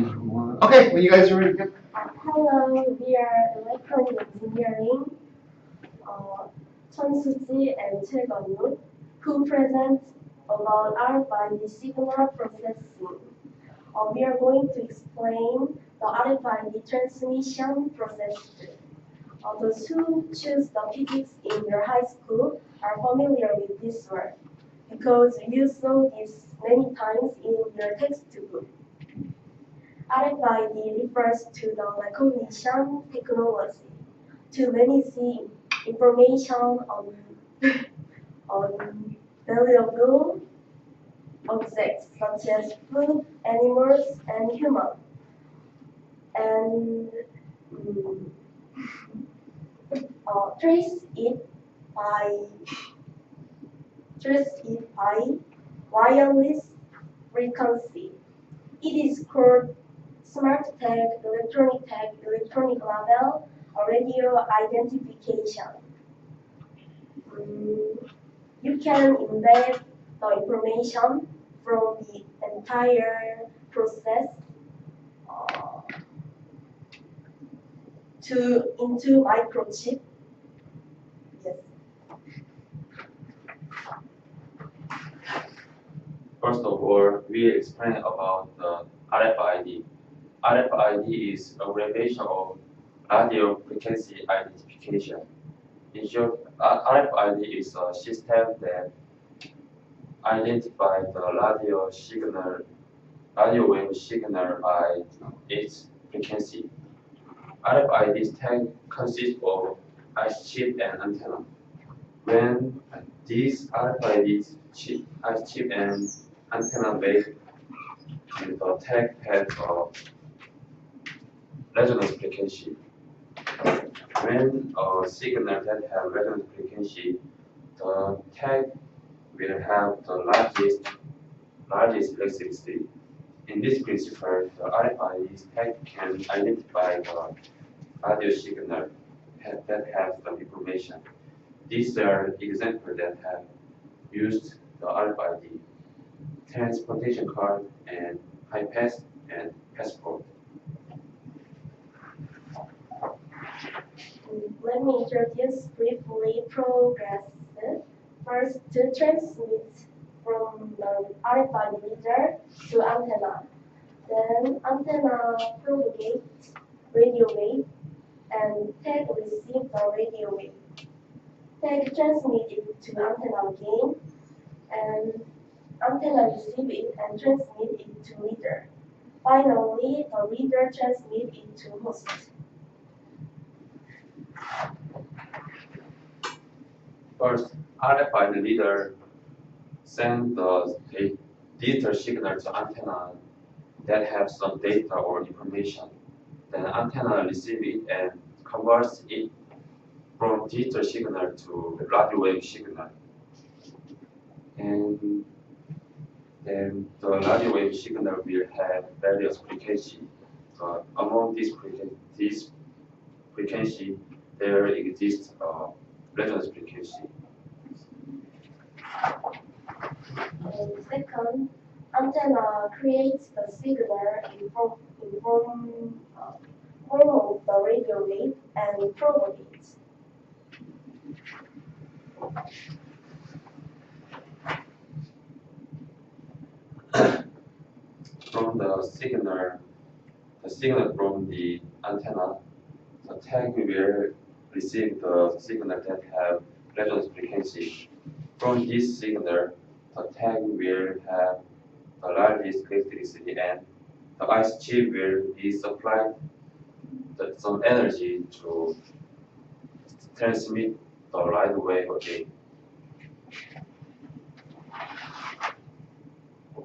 Okay, when you guys are ready. Hello, we are electronic engineering, Chonsuji and Chae-Gun, who present about RFID signal processing. We are going to explain the RFID transmission process. Those who choose the physics in your high school are familiar with this word because you saw this many times in your textbook. RFID refers to the recognition technology to manage information on, on valuable objects such as food, animals, and humans. And trace it by wireless frequency. It is called smart tag, electronic label, or radio identification. You can embed the information from the entire process into microchip. Yes. First of all, we explain about the RFID. RFID is a abbreviation of radio frequency identification. In short, RFID is a system that identifies the radio wave signal by its frequency. RFID tag consists of IC chip and antenna. When these RFID chip and antenna made the tag has a resonance frequency. When a signal that has resonance frequency, the tag will have the largest electricity. In this principle, the RFID tag can identify the radio signal that has the information. These are examples that have used the RFID: transportation card and high pass and passport. Let me introduce briefly progress. First, to transmit from the RFID reader to antenna. Then antenna propagates radio wave and tag receive the radio wave. Tag transmit it to antenna again, and antenna receive it and transmit it to reader. Finally, the reader transmit it to host. First, RFID reader send the digital signal to antenna that have some data or information. Then antenna receive it and converts it from digital signal to radio wave signal. And then the radio wave signal will have various frequency. Among these frequency, there exists a resonance frequency. And second, antenna creates the signal in form of the radio wave and propagates. From the signal from the antenna, the tag will receive the signal that have resonance frequency. From this signal, the tag will have the largest electricity and the IC chip will be supplied some energy to transmit the light wave again.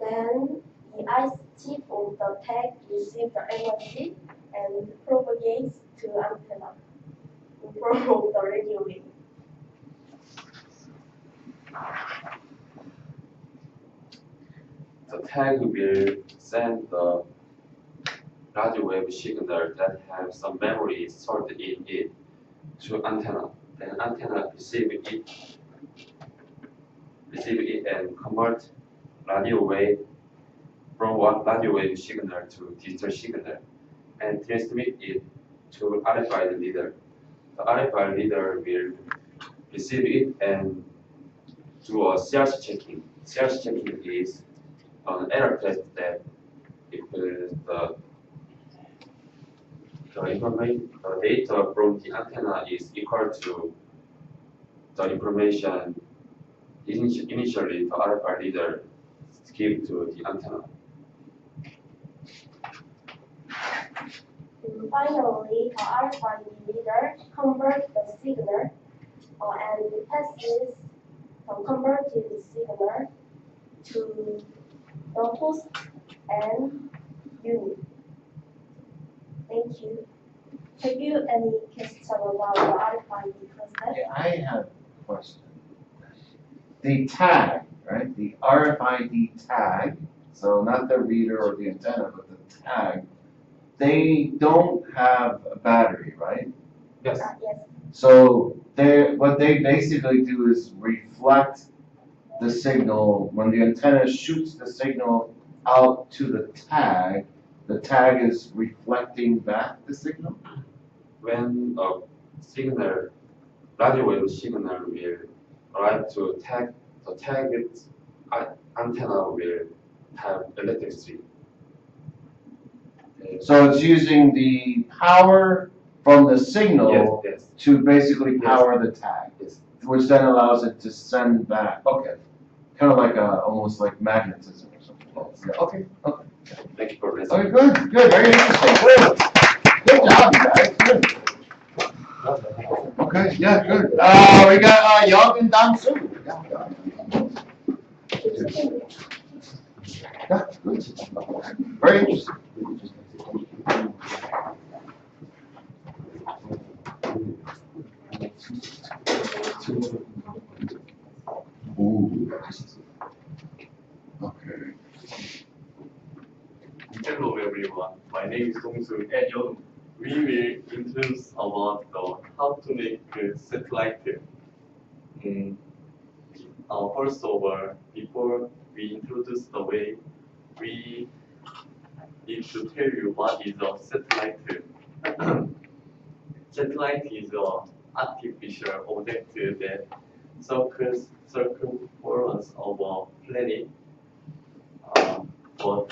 Then the IC chip of the tag receives the energy and propagates to antenna in form of the radio wave. The tag will send the radio wave signal that have some memory stored in it to antenna. Then antenna receive it and convert radio wave from one radio wave signal to digital signal and transmit it to RFID reader. The RFID reader will receive it and do a CRC checking. CRC checking is an error test that if the information, the data from the antenna is equal to the information initially the RFID reader give to the antenna. And finally, the RFID reader converts the signal and passes the converted signal to the host and unit. Thank you. Have you any questions about the RFID concept? Yeah, I have a question. The tag, right? The RFID tag, so not the reader or the antenna, but the tag, they don't have a battery, right? Yes. Yes. So what they basically do is reflect the signal. When the antenna shoots the signal out to the tag is reflecting back the signal? When a signal, radio wave signal will arrive to tag, the tagged antenna will have electricity. So it's using the power from the signal Yes. to basically power the tag, Yes. which then allows it to send back. Okay, kind of like almost like magnetism or something. Yeah. Okay. Thank you for listening. Okay. Good. Very interesting. Good job, you guys. Good. Okay. Yeah. Good. We got Young and Damsu. Yeah. Good. Very interesting. Ooh. Okay. Hello everyone, my name is Dongsu and Young. We will introduce about how to make a satellite. First of all, before we introduce the way, we need to tell you what is a satellite. Satellite is an artificial object that circumference of a planet. But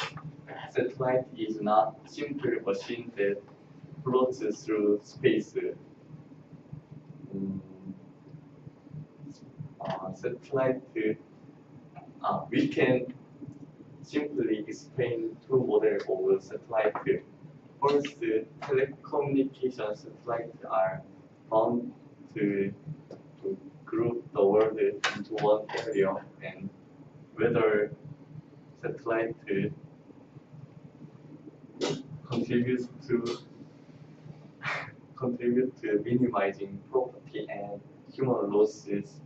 satellite is not simple machine that floats through space. Satellite, we can simply explain two models of satellite. First, telecommunication satellites are found to group the world into one area, and weather satellite contribute to minimizing property and human losses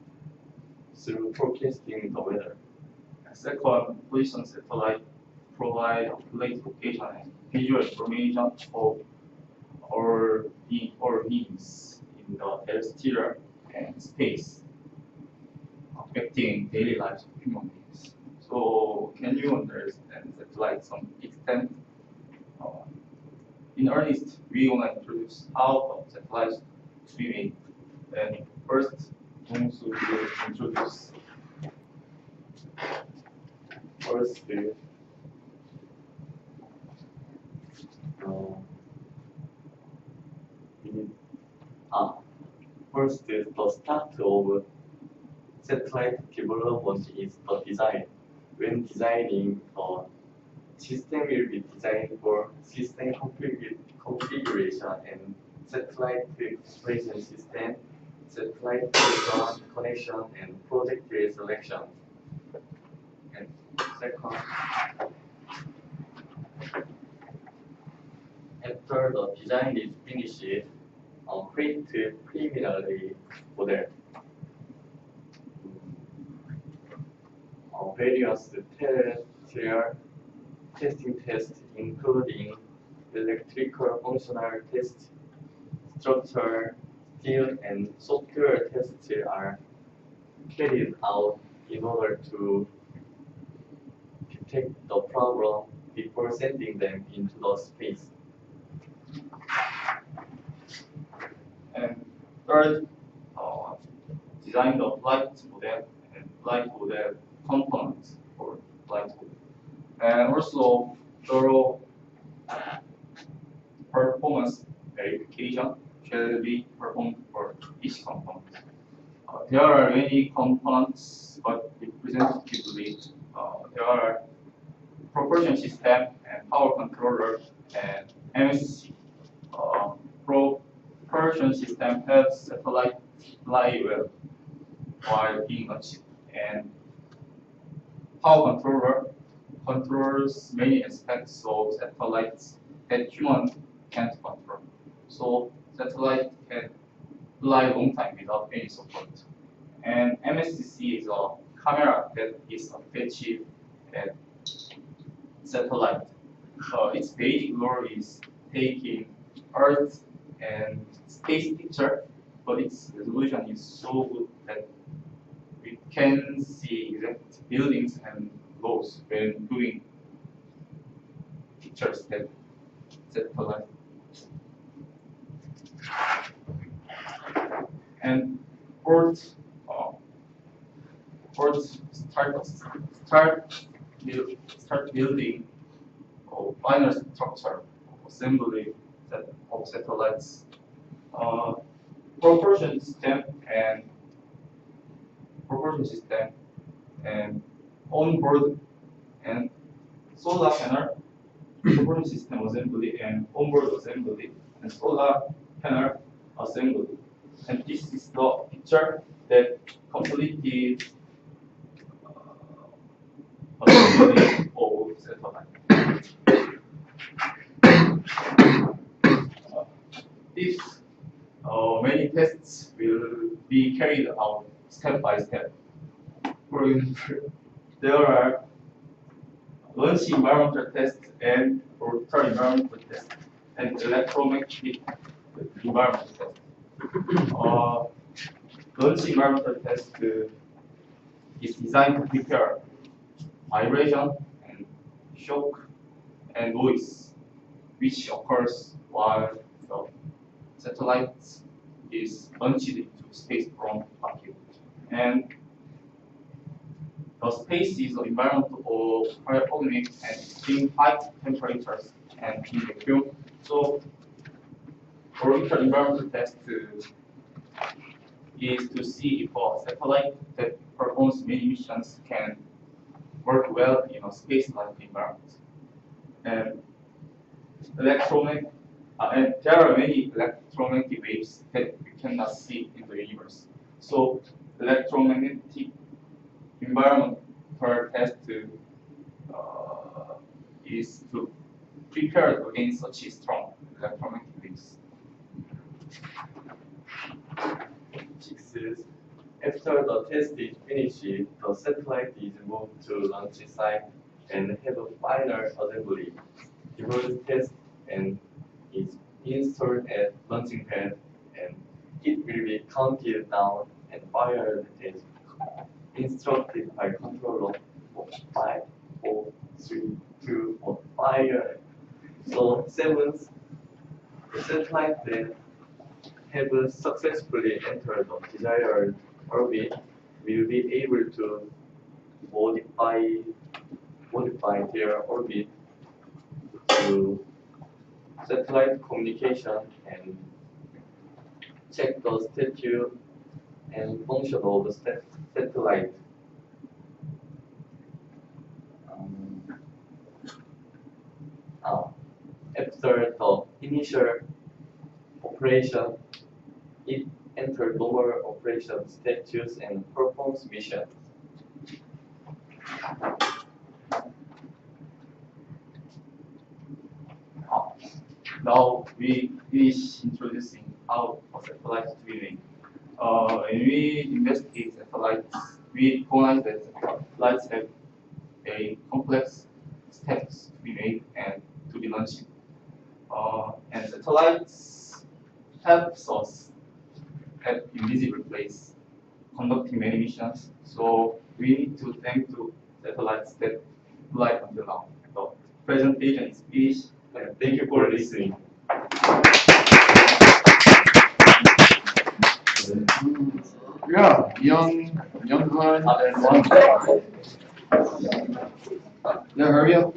through forecasting the weather. Second, position satellite provide place location and visual information of all beings in the terrestrial and space, affecting daily lives of human beings. So, can you understand satellite to some extent? In earnest, we want to introduce how the satellites to be made. And first, Dongsu will introduce. First, the start of satellite development is the design. When designing a system will be designed for system configuration and satellite operation system, satellite ground connection, and project selection. And second, after the design is finished, create preliminary model. Various terrestrial testing tests, including electrical functional tests, structural, steel, and software tests are carried out in order to detect the problem before sending them into the space. And third, design the flight model and flight model components for flight model. And also thorough performance verification shall be performed for each component. There are many components, but representatively, there are propulsion system and power controller and MSC. Propulsion system helps satellite fly well while being launched, and power controller controls many aspects of satellites that human can't control. So satellite can fly a long time without any support. And MSCC is a camera that is attached at satellite. Its basic role is taking Earth and space picture, but its resolution is so good that we can see exact buildings and roads when doing pictures that satellite. And fourth, start building final structure assembly of satellites, propulsion system and onboard and solar panel, propulsion system assembly and onboard assembly and solar panel assembly. And this is the picture that completed assembly of satellite. This many tests will be carried out step by step. For example, there are launch environmental tests and orbital environmental tests and electromagnetic environmental tests. Launch environmental test is designed to prepare vibration and shock and noise, which occurs while the satellite is launched into space from vacuum. And the space is an environment of cryogenic and extreme high temperatures and in vacuum. So orbital environmental test is to see if a satellite that performs many missions can work well in a space-like environment. And and there are many electromagnetic waves that we cannot see in the universe. So electromagnetic environment per test is to prepare against such strong electromagnetic waves. Sixth, after the test is finished, the satellite is moved to launch site and have a final assembly. Device test and is installed at launching pad, and it will be counted down and fired as instructed by controller of 5, 4, 3, 2, 1, fire. So seventh, the satellite that have successfully entered the desired orbit will be able to modify their orbit to satellite communication and check the status and function of the satellite. After the initial operation, it enters normal operation status and performs mission. Now we finish introducing how a satellite to be made. When we investigate satellites, we recognize that satellites have a complex steps to be made and to be launched. And satellites helps us at invisible place, conducting many missions. So we need to thank to satellites that applied until now. The presentation is finished. Thank you for listening. Yeah, young one and one. Yeah, hurry up.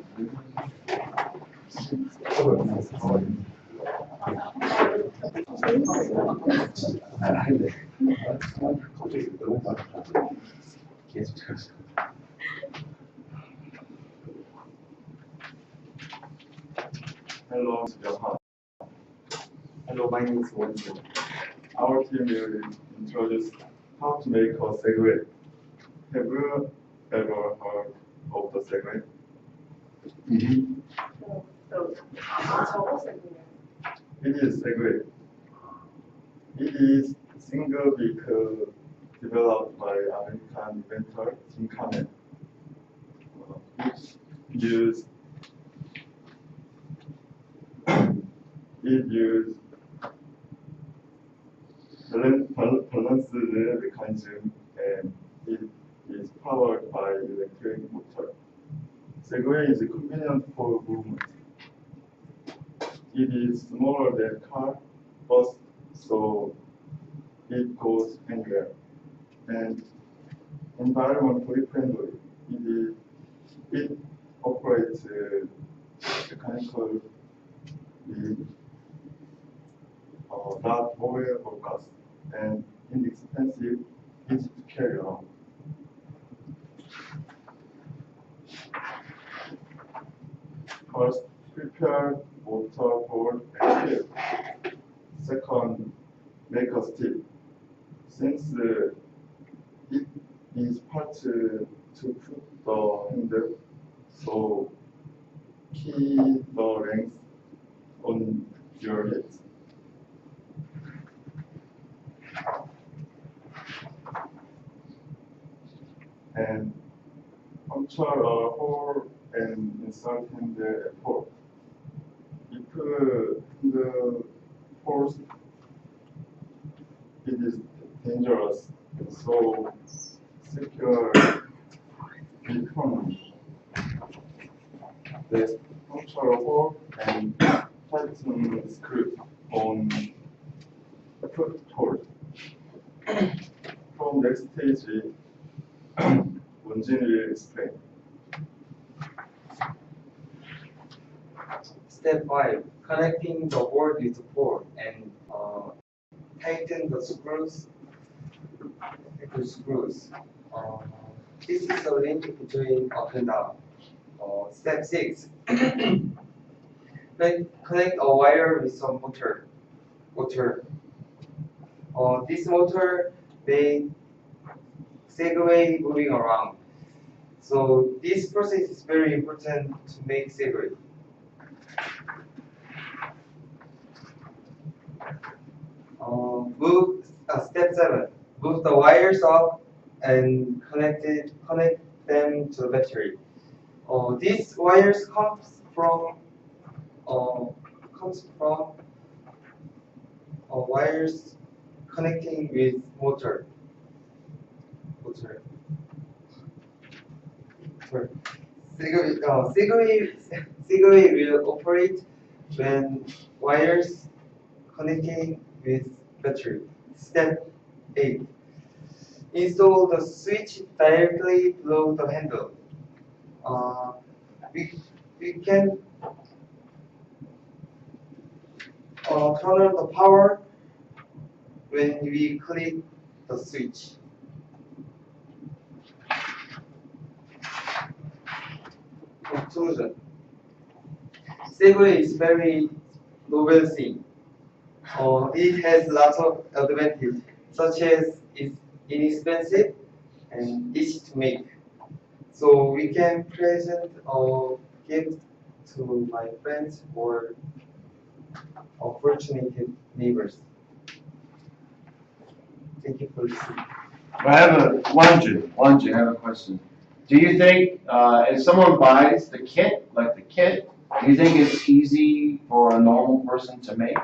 Hello, Japan. Hello, my name is Wonjun. Our team will introduce how to make a Segway. Have you ever heard of the Segway? It is Segway. It is single vehicle developed by American inventor Jim Kamen. It uses balanced mechanism and it is powered by electric motor. Segway is convenient for movement. It is smaller than car, bus, so it goes anywhere. And environmentally friendly. It operates mechanically, not oil or gas, and inexpensive, easy to carry around. First, prepare motor, board, and wheel. Second, make a stick. Since it is part to put the handle, so key the length on your head. And puncture a hole and insert handle at hole. If the force it is dangerous, so secure economy. The puncture a hole and tighten screw on foot hole. From next stage, Wonjin will explain. Step 5. Connecting the board with the board and tighten the screws. This is the link between up and down. Step 6. Connect a wire with some motor. This motor makes Segway moving around. So this process is very important to make Segway. Step 7. Move the wires up and connect them to the battery. These wires comes from wires connecting with motor. Segway will operate when wires connecting with battery. Step 8. Install the switch directly below the handle. We can turn on the power when we click the switch. Conclusion. Segway is very novel thing. It has lots of advantages, such as it's inexpensive and easy to make. So we can present a gift to my friends or fortunate neighbors. Thank you for listening. I have I have a question. Do you think if someone buys the kit, do you think it's easy for a normal person to make?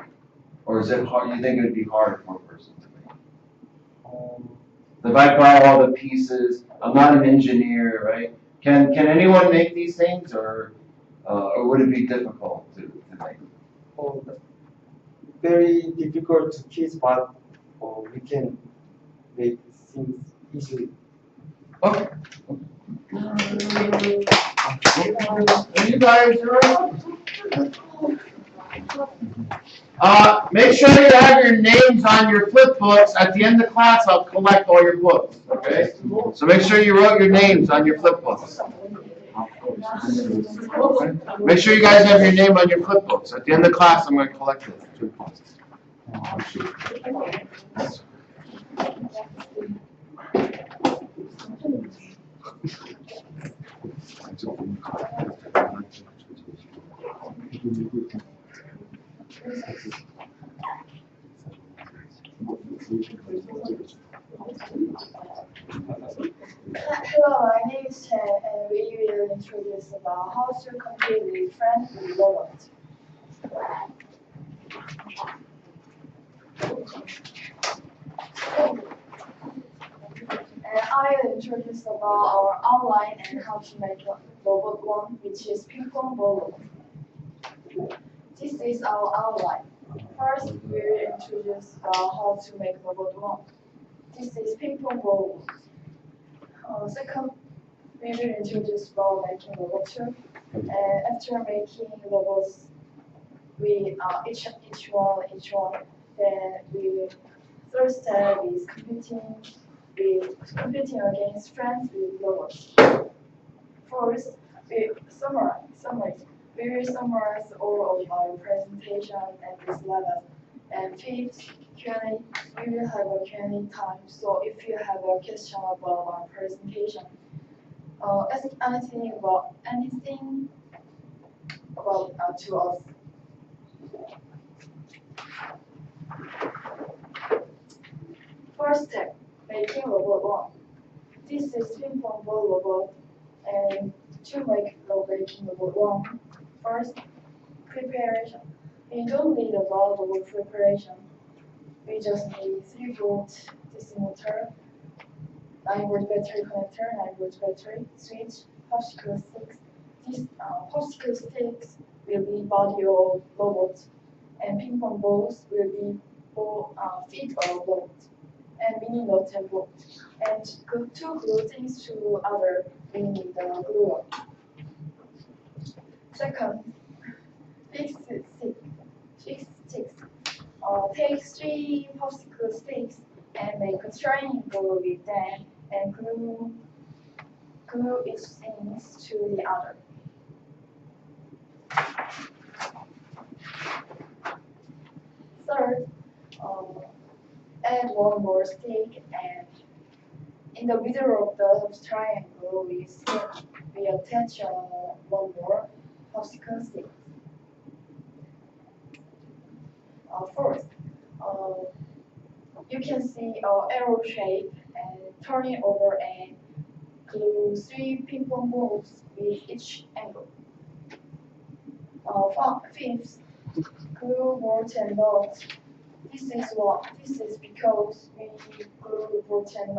Or is it hard? You think it would be hard for a person to make? If I buy all the pieces, I'm not an engineer, right? Can anyone make these things, or would it be difficult to make? Oh, very difficult to teach, but we can make things easily. Okay. You guys make sure you have your names on your flip books. At the end of class, I'll collect all your books, okay? So make sure you wrote your names on your flip books. Make sure you guys have your name on your flip books. At the end of class, I'm going to collect it. Hello, my name is Chen, and we will introduce about how to compete with friends with robots. And I will introduce about our outline and how to make a robot one, which is ping pong ball. This is our outline. First, we will introduce about how to make robot one. This is ping pong ball. Second, we will introduce about making robot two. And after making robots, we each one, then we third step is competing against friends with robots. Fourth, we summarize. We will summarize all of our presentation at this level. And fifth, Q&A. We will have a Q&A time. So if you have a question about our presentation, ask anything about to us. First step, making robot one. This is ping pong ball robot, and to make making robot one, first preparation. We don't need a lot of preparation. We just need 3-volt DC motor, 9-volt battery connector, 9-volt battery, switch, popsicle sticks. These popsicle sticks will be body of robot, and ping pong balls will be feet of robot, and we need a 10 volt. And to glue things to other, we need the glue. Second, fix sticks. Take 3 popsicle sticks and make a triangle with them and glue each things to the other. Third, add 1 more stick, and in the middle of the triangle we attach 1 more popsicle stick. Fourth, you can see our arrow shape, and turn it over and glue 3 ping pong balls with each angle. Fifth, glue bolt and nuts. This is because we glue bolt and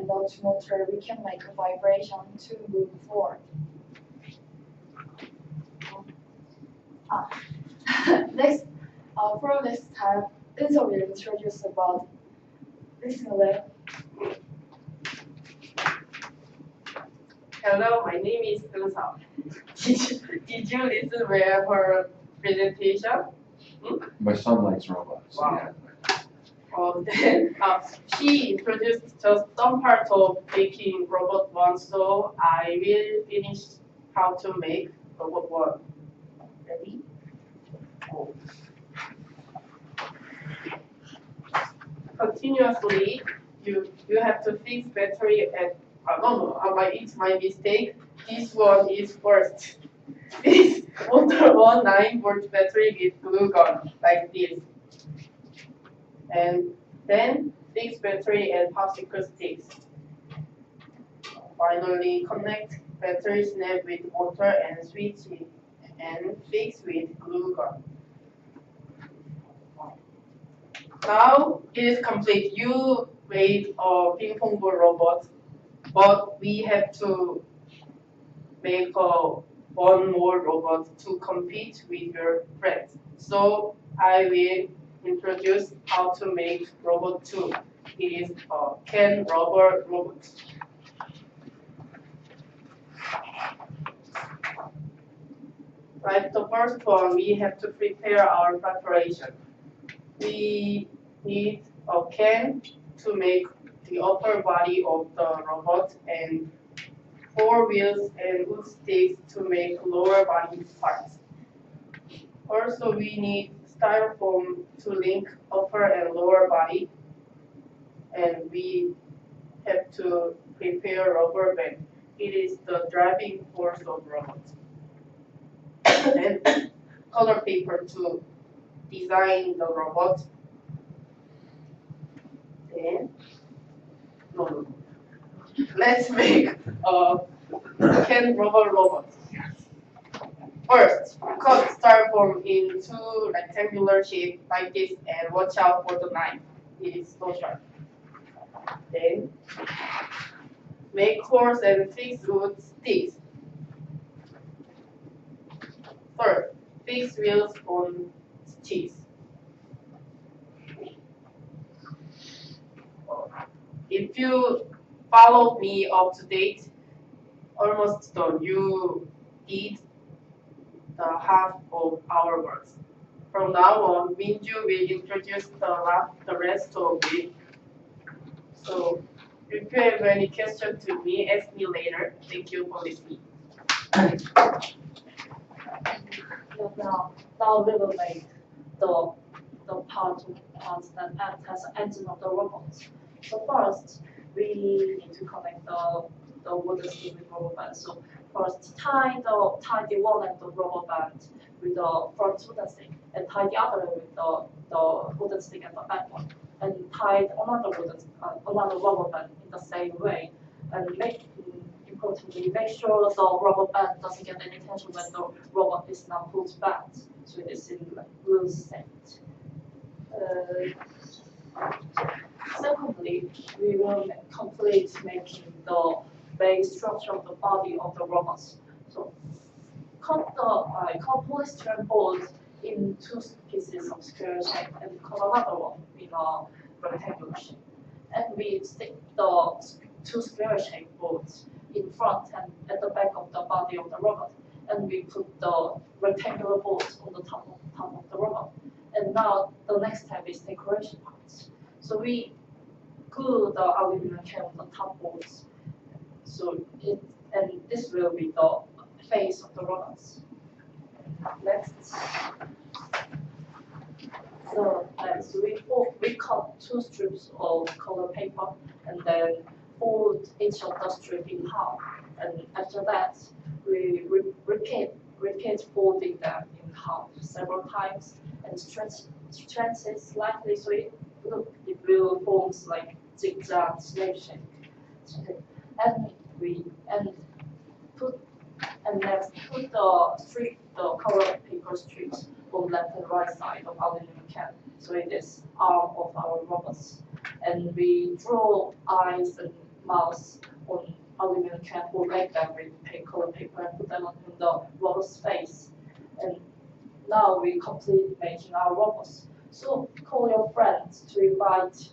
nut motor, we can make a vibration to move forward. Next, for this time, Lisa will introduce about listening lab. Hello, my name is Lisa. Did you listen well her presentation? My son likes robots. Wow. Yeah. Then she introduced just some part of making robot one, so I will finish how to make robot one. Ready? Oh. Continuously, you have to fix battery at it's my mistake. This one is first. This motor 9-volt battery with glue gun like this. And then fix battery and popsicle sticks. Finally, connect battery snap with motor and switch it, and fix with glue gun. Now it is complete. You made a ping pong ball robot, but we have to make one more robot to compete with your friends. So I will introduce how to make robot 2. It is a can rubber robot. Right, the first one, we have to prepare our preparation. We need a can to make the upper body of the robot and 4 wheels and wood sticks to make lower body parts. Also, we need styrofoam to link upper and lower body, and we have to prepare rubber band. It is the driving force of robots. And color paper to design the robot. Then, no. Let's make a can rubber robot. First, cut styrofoam in 2 rectangular shapes like this and watch out for the knife. It is so sharp. Then, make holes and fix wood sticks. Third, fix wheels on sticks. If you follow me up to date, almost done. You did the half of our works. From now on, Minju will introduce the rest of it. So, if you have any question to me, ask me later. Thank you for listening. Now we will make the parts that act as an engine of the robot. So first, we need to connect the wooden stick with rubber band. So first, tie the one end of rubber band with the front wooden stick, and tie the other with the wooden stick and the back one, and tie another rubber band in the same way, and importantly, make sure the rubber band doesn't get any tension when the robot is now pulled back, so it is in like loose state. Secondly, we will complete making the base structure of the body of the robots. So cut polystyrene boards in 2 pieces of square shape and cut another one in a rectangular shape. And we stick the 2 square shaped boards in front and at the back of the body of the robot. And we put the rectangular boards on the top of the robot. And now the next step is decoration parts. So we glue the aluminum can on the top boards. And this will be the face of the robots. Next. So next we cut 2 strips of color paper and then fold each of the strips in half. And after that, we repeat folding them in half several times and stretch it slightly so it will form like zigzag slave shape. And next put the color paper strips on left and right side of aluminum can. So it is arm of our robots. And we draw eyes and mouths on aluminum can or make them with color paper and put them on the robot's face. And now we complete making our robots. So call your friends to invite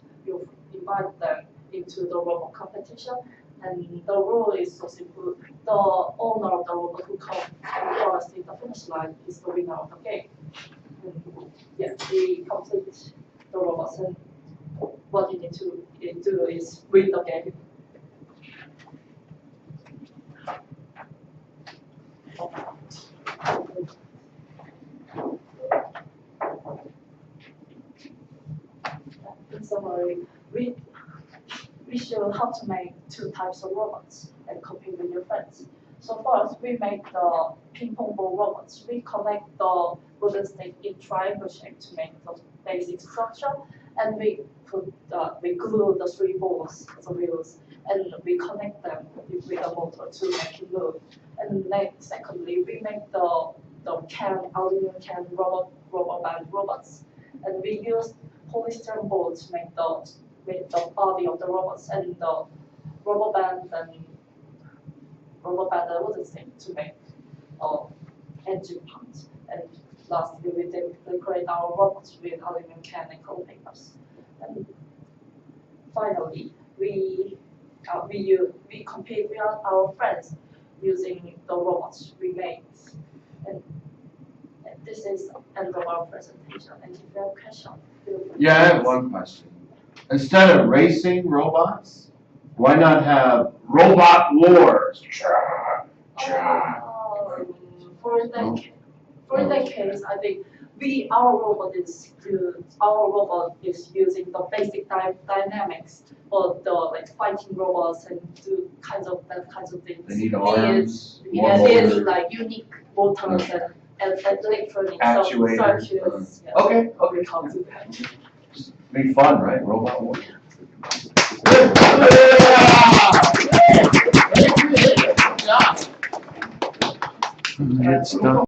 them into the robot competition. And the rule is so simple. The owner of the robot who comes first in the finish line is the winner of the game. And yeah, we complete the robots, and what you need to do is win the game. In summary, we show how to make 2 types of robots and compete with your friends. So first, we make the ping pong ball robots. We connect the wooden stick in triangle shape to make the basic structure, and we glue the 3 balls as wheels, and we connect them with a motor to make it move. And secondly, we make the aluminum can rubber band robots, and we use polystyrene boards to make the body of the robots, and the rubber band robot battle was the same to make engine parts. And lastly, we decorate our robots with aluminum can and colored papers. And finally, we compete with our friends using the robots we made. And this is end of our presentation. And if you have questions, feel free. Yeah, I have one question. Instead of racing robots, why not have robot wars? For that case, I think our robot is using the basic dynamics for the like fighting robots and do kinds of things. They need arms, more It is motors. like unique motors and electronics. Actuators, Yes. Okay, We can't do that. Be fun, right? Robot wars. It's done.